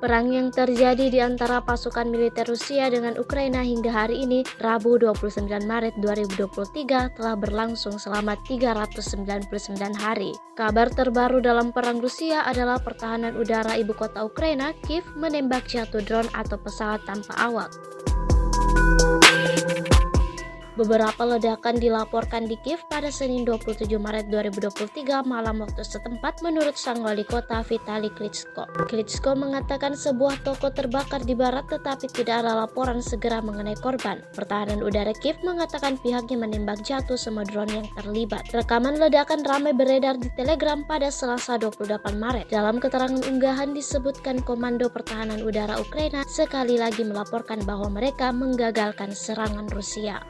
Perang yang terjadi di antara pasukan militer Rusia dengan Ukraina hingga hari ini, Rabu 29 Maret 2023, telah berlangsung selama 399 hari. Kabar terbaru dalam perang Rusia adalah pertahanan udara ibu kota Ukraina, Kiev, menembak jatuh drone atau pesawat tanpa awak. Beberapa ledakan dilaporkan di Kiev pada Senin 27 Maret 2023 malam waktu setempat menurut sang wali kota Vitali Klitschko. Klitschko mengatakan sebuah toko terbakar di barat tetapi tidak ada laporan segera mengenai korban. Pertahanan udara Kiev mengatakan pihaknya menembak jatuh semua drone yang terlibat. Rekaman ledakan ramai beredar di Telegram pada Selasa 28 Maret. Dalam keterangan unggahan disebutkan Komando Pertahanan Udara Ukraina sekali lagi melaporkan bahwa mereka menggagalkan serangan Rusia.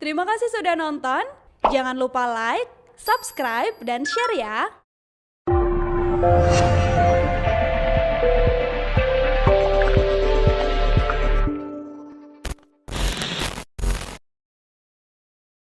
Terima kasih sudah nonton. Jangan lupa like, subscribe, dan share ya.